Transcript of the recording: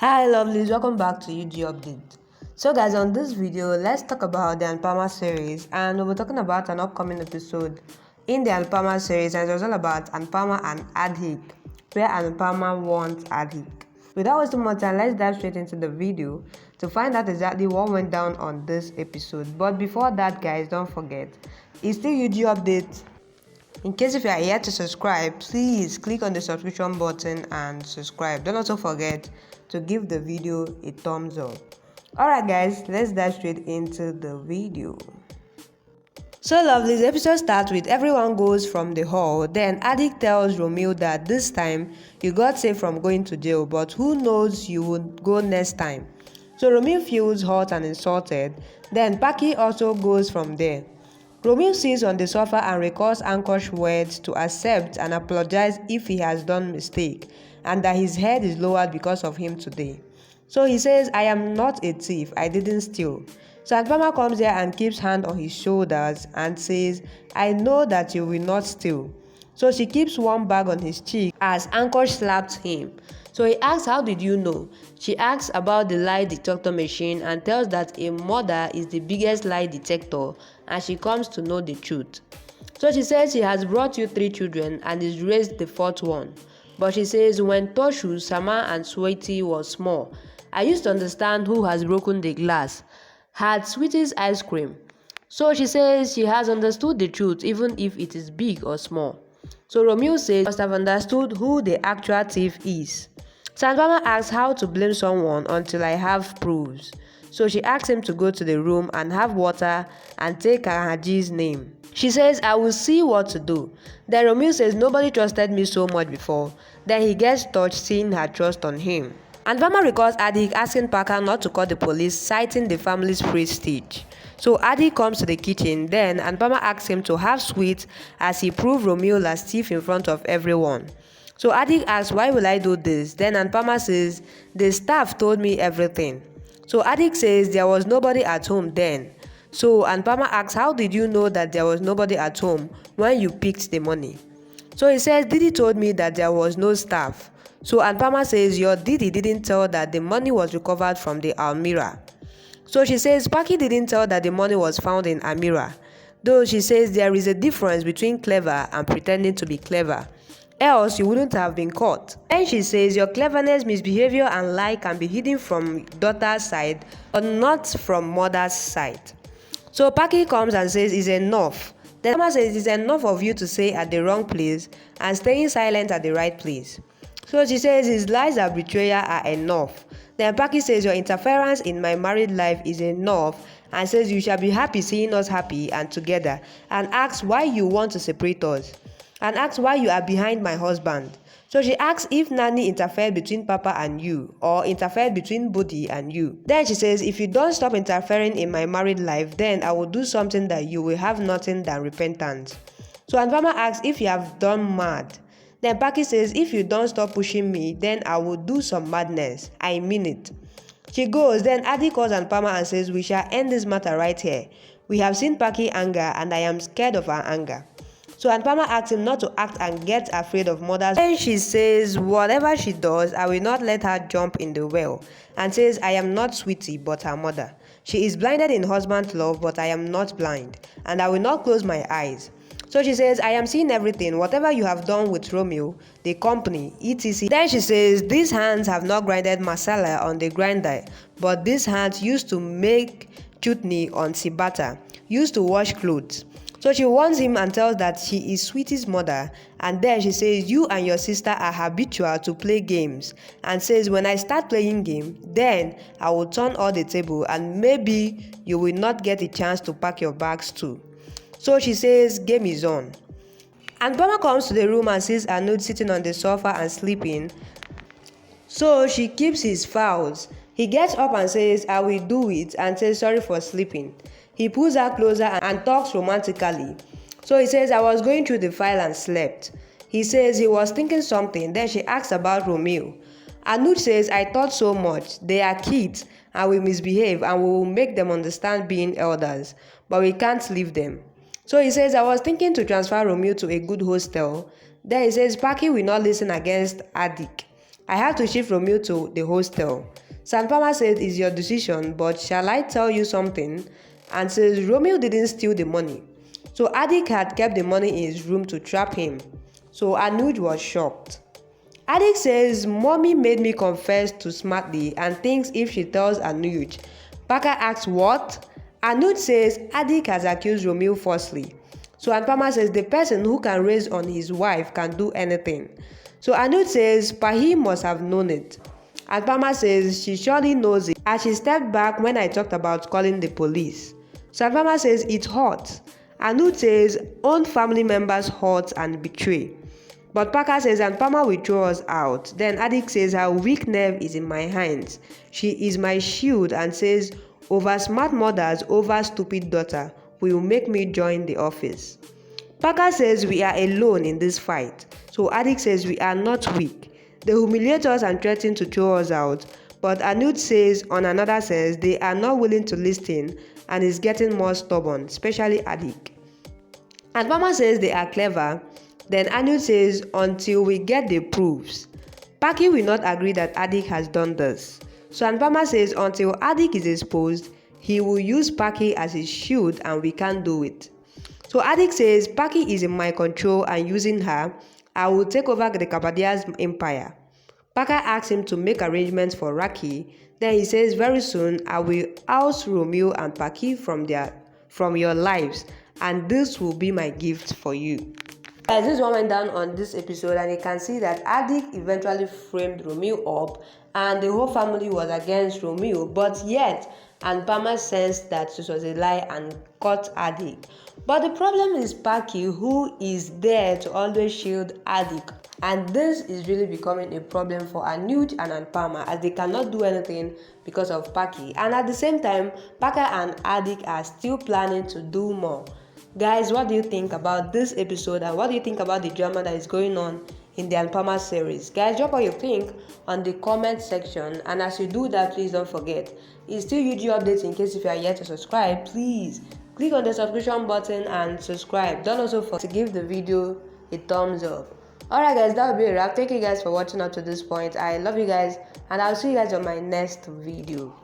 Hi lovelies, welcome back to UG Update. So guys, on this video, let's talk about the Anupama series, and we'll be talking about an upcoming episode in the Anupama series, and it was all about Anupama and Adhik, where Anupama wants Adhik. Without wasting more time, let's dive straight into the video to find out exactly what went down on this episode. But before that guys, don't forget, it's still UG Update. In case if you are here to subscribe, please click on the subscription button and subscribe. Don't also forget to give the video a thumbs up. Alright guys, let's dive straight into the video. So lovely, the episode starts with everyone goes from the hall. Then Adhik tells Romeo that this time you got safe from going to jail, but who knows you would go next time. So Romeo feels hurt and insulted. Then Paki also goes from there. Romeo sits on the sofa and recalls Ankush's words to accept and apologize if he has done mistake and that his head is lowered because of him today. So he says, I am not a thief, I didn't steal. So Anupama comes here and keeps hand on his shoulders and says, I know that you will not steal. So she keeps one bag on his cheek as Ankush slaps him. So he asks, how did you know? She asks about the lie detector machine and tells that a mother is the biggest lie detector and she comes to know the truth. So she says she has brought you 3 children and is raised the 4th one. But she says when Toshu, Sama and Sweetie was small, I used to understand who has broken the glass. Had Sweetie's ice cream. So she says she has understood the truth even if it is big or small. So Romeo says must have understood who the actual thief is. Anupama asks how to blame someone until I have proofs. So she asks him to go to the room and have water and take Haji's name. She says, I will see what to do. Then Romeo says nobody trusted me so much before. Then he gets touched seeing her trust on him. Anupama recalls Adhik asking Parker not to call the police, citing the family's prestige. So Adhik comes to the kitchen, then Anupama asks him to have sweets as he proved Romeo as thief in front of everyone. So Adhik asks, why will I do this? Then Anupama says, the staff told me everything. So Adhik says there was nobody at home then. So Anupama asks, how did you know that there was nobody at home when you picked the money? So he says, Didi told me that there was no staff. So Anupama says, your Didi didn't tell that the money was recovered from the Almira. So she says, Paki didn't tell that the money was found in Almira. Though she says there is a difference between clever and pretending to be clever. Else you wouldn't have been caught. Then she says your cleverness, misbehavior and lie can be hidden from daughter's side but not from mother's side. So Paki comes and says it's enough. Then Mama says it's enough of you to say at the wrong place and staying silent at the right place. So she says his lies and betrayal are enough. Then Paki says your interference in my married life is enough and says you shall be happy seeing us happy and together and asks why you want to separate us. And asks why you are behind my husband. So she asks if Nani interfered between Papa and you, or interfered between Bodhi and you. Then she says, if you don't stop interfering in my married life, then I will do something that you will have nothing than repentance. So Anupama asks if you have done mad. Then Paki says, if you don't stop pushing me, then I will do some madness. I mean it. She goes, then Adhik calls Anupama and says, we shall end this matter right here. We have seen Paki anger and I am scared of her anger. So Anupama asks him not to act and get afraid of mothers. Then she says, whatever she does, I will not let her jump in the well. And says, I am not Sweetie, but her mother. She is blinded in husband's love, but I am not blind. And I will not close my eyes. So she says, I am seeing everything, whatever you have done with Romeo, the company, etc. Then she says, these hands have not grinded masala on the grinder, but these hands used to make chutney on sibata, used to wash clothes. So she warns him and tells that she is Sweetie's mother, and then she says you and your sister are habitual to play games and says when I start playing game, then I will turn all the table and maybe you will not get a chance to pack your bags too. So she says game is on. And Anupama comes to the room and sees Anud sitting on the sofa and sleeping. So she keeps his files. He gets up and says I will do it and says sorry for sleeping. He pulls her closer and talks romantically. So he says, I was going through the file and slept. He says he was thinking something. Then she asks about Romeo. Anud says, I thought so much. They are kids and we misbehave and we will make them understand being elders. But we can't leave them. So he says, I was thinking to transfer Romeo to a good hostel. Then he says, Paki will not listen against Adhik. I have to shift Romeo to the hostel. So Anupama says, it's your decision, but shall I tell you something? And says, Romeo didn't steal the money. So Adhik had kept the money in his room to trap him. So Anuj was shocked. Adhik says, Mommy made me confess to Smartly and thinks if she tells Anuj. Parker asks, what? Anuj says, Adhik has accused Romeo falsely. So Anupama says, the person who can raise on his wife can do anything. So Anuj says, Pahi must have known it. Anupama says, she surely knows it, as she stepped back when I talked about calling the police. So Anupama says, it hurts. Anuj says, own family members hurt and betray. But Parker says Anupama will throw us out. Then Adhik says her weak nerve is in my hands. She is my shield and says, over smart mothers, over stupid daughter, will make me join the office. Parker says we are alone in this fight. So Adhik says we are not weak. They humiliate us and threaten to throw us out. But Anuj says, on another sense, they are not willing to listen and is getting more stubborn, especially Adhik. Anupama says they are clever. Then Anuj says, until we get the proofs. Paki will not agree that Adhik has done this. So Anupama says until Adhik is exposed, he will use Paki as his shield and we can't do it. So Adhik says, Paki is in my control and using her, I will take over the Kabadia's empire. Parker asks him to make arrangements for Raki. Then he says, very soon I will oust Romeo and Paki from your lives, and this will be my gift for you. Guys, this one went down on this episode, and you can see that Adhik eventually framed Romeo up and the whole family was against Romeo, but yet Anupama sensed that this was a lie and caught Adhik. But the problem is Paki, who is there to always shield Adhik, and this is really becoming a problem for Anuj and Anupama, as they cannot do anything because of Paki. And at the same time, Parker and Adhik are still planning to do more. Guys, what do you think about this episode, and what do you think about the drama that is going on in the Anupama series? Guys, drop what you think on the comment section, and as you do that, please don't forget, it's still YouTube updates. In case if you are yet to subscribe, please click on the subscription button and subscribe. Don't also forget to give the video a thumbs up. Alright guys, that will be a wrap. Thank you guys for watching up to this point. I love you guys, and I'll see you guys on my next video.